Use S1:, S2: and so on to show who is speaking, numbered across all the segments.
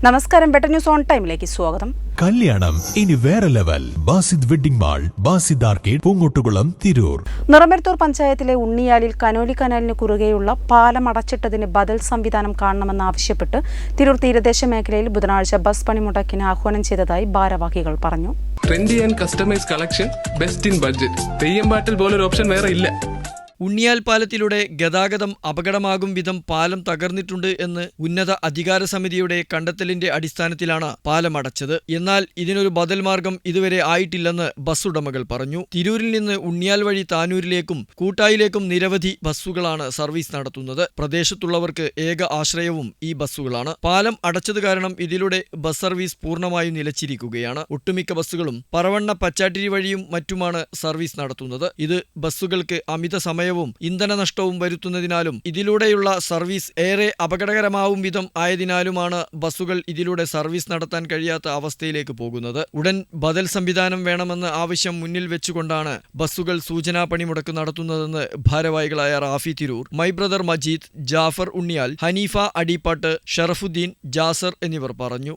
S1: നമസ്കാരം, better news on ടൈമിലേക്ക് സ്വാഗതം.
S2: കല്യാണം ഇനി വേറെ level. Basid wedding mall, Basid arcade, Poongottukulam, Tirur.
S1: Niramaruthur പഞ്ചായത്തിലെ ഉണ്ണിയാലിൽ കനോലി കനാലിന് കുറുകെയുള്ള പാലം അടച്ചിട്ടതിന് ബദൽ സംവിധാനം കാണണമെന്നാവശ്യപ്പെട്ട് തിരൂർ തീരദേശ മേഖലയിൽ ബുധനാഴ്ച ബസ് പണിമുടക്കിന് ആഹ്വാനം ചെയ്തതായി ഭാരവാഹികൾ പറഞ്ഞു.
S3: Trendy and customise collection, best in budget. Theyyam പാട്ടിൽ പോലൊരു ഓപ്ഷൻ വേറെ ഇല്ല.
S4: ഉണ്ണിയാൽ പാലത്തിലൂടെ ഗതാഗതം അപകടമാകും വിധം പാലം തകർന്നിട്ടുണ്ട് എന്ന് ഉന്നത അധികാര സമിതിയുടെ കണ്ടെത്തലിന്റെ അടിസ്ഥാനത്തിലാണ് പാലം അടച്ചത്. എന്നാൽ ഇതിനൊരു ബദൽ മാർഗം ഇതുവരെ ആയിട്ടില്ലെന്ന് ബസ് ഉടമകൾ പറഞ്ഞു. തിരൂരിൽ നിന്ന് ഉണ്ണിയാൽ വഴി താനൂരിലേക്കും കൂട്ടായിലേക്കും നിരവധി ബസ്സുകളാണ് സർവീസ് നടത്തുന്നത്. പ്രദേശത്തുള്ളവർക്ക് ഏക ആശ്രയവും ഈ ബസ്സുകളാണ്. പാലം അടച്ചത് കാരണം ഇതിലൂടെ ബസ് സർവീസ് പൂർണ്ണമായും നിലച്ചിരിക്കുകയാണ്. ഒട്ടുമിക്ക ബസ്സുകളും പറവണ്ണ പച്ചാട്ടിരി വഴിയും മറ്റുമാണ് സർവീസ് നടത്തുന്നത്. ഇത് ബസ്സുകൾക്ക് അമിത സമയം ഇന്ധന നഷ്ടവും വരുത്തുന്നതിനാലും ഇതിലൂടെയുള്ള സർവീസ് ഏറെ അപകടകരമാവും വിധം ആയതിനാലുമാണ് ബസ്സുകൾ ഇതിലൂടെ സർവീസ് നടത്താൻ കഴിയാത്ത അവസ്ഥയിലേക്ക് പോകുന്നത്. ഉടൻ ബദൽ സംവിധാനം വേണമെന്ന ആവശ്യം മുന്നിൽ വെച്ചുകൊണ്ടാണ് ബസ്സുകൾ സൂചനാ പണിമുടക്ക് നടത്തുന്നതെന്ന് ഭാരവാഹികളായ റാഫി തിരൂർ, മൈ ബ്രദർ മജീദ്, ജാഫർ ഉണ്ണിയാൽ, ഹനീഫ അടിപ്പാട്ട്, ഷറഫുദ്ദീൻ, ജാസർ എന്നിവർ പറഞ്ഞു.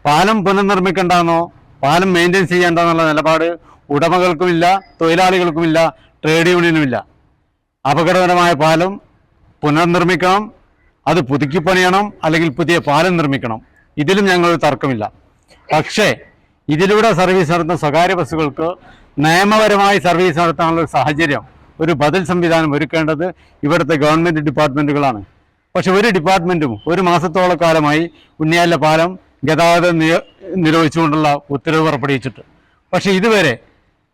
S5: പാലം പുനർനിർമ്മിക്കണ്ടെന്നോ പാലം മെയിൻറ്റെയിൻ ചെയ്യേണ്ടെന്നുള്ള നിലപാട് ഉടമകൾക്കുമില്ല, തൊഴിലാളികൾക്കുമില്ല, ട്രേഡ് യൂണിയനുമില്ല. അപകടകരമായ പാലം പുനർനിർമ്മിക്കണം, അത് പുതുക്കി പണിയണം, അല്ലെങ്കിൽ പുതിയ പാലം നിർമ്മിക്കണം. ഇതിലും ഞങ്ങൾ തർക്കമില്ല. പക്ഷേ ഇതിലൂടെ സർവീസ് നടത്തുന്ന സ്വകാര്യ ബസ്സുകൾക്ക് നിയമപരമായി സർവീസ് നടത്താനുള്ള ഒരു സാഹചര്യം, ഒരു ബദൽ സംവിധാനം ഒരുക്കേണ്ടത് ഇവിടുത്തെ ഗവൺമെൻറ് ഡിപ്പാർട്ട്മെൻറ്റുകളാണ്. പക്ഷെ ഒരു ഡിപ്പാർട്ട്മെൻറ്റും ഒരു മാസത്തോളം കാലമായി ഉണ്ണിയാലിലെ പാലം ഗതാഗതം നിരോധിച്ചുകൊണ്ടുള്ള ഉത്തരവ് പുറപ്പെടുവിച്ചിട്ട്, പക്ഷേ ഇതുവരെ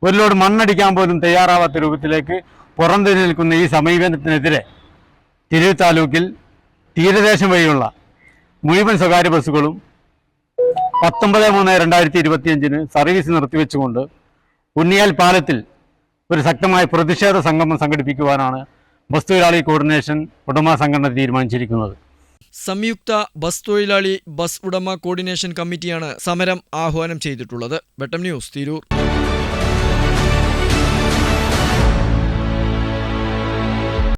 S5: ഒരു ലോഡ് മണ്ണടിക്കാൻ പോലും തയ്യാറാവാത്ത രൂപത്തിലേക്ക് പുറംതിരിഞ്ഞ് നിൽക്കുന്ന ഈ സമീപനത്തിനെതിരെ തിരൂർ താലൂക്കിൽ തീരദേശം വഴിയുള്ള മുഴുവൻ സ്വകാര്യ ബസ്സുകളും 19/3/2025 സർവീസ് നിർത്തിവെച്ചുകൊണ്ട് ഉണ്ണിയാൽ പാലത്തിൽ ഒരു ശക്തമായ പ്രതിഷേധ സംഗമം സംഘടിപ്പിക്കുവാനാണ് ബസ് തൊഴിലാളി കോർഡിനേഷൻ ഉടമ സംഘടന തീരുമാനിച്ചിരിക്കുന്നത്.
S4: സംയുക്ത ബസ് തൊഴിലാളി ബസ് ഉടമ കോർഡിനേഷൻ കമ്മിറ്റിയാണ് സമരം ആഹ്വാനം ചെയ്തിട്ടുള്ളത്. Better news, Tirur.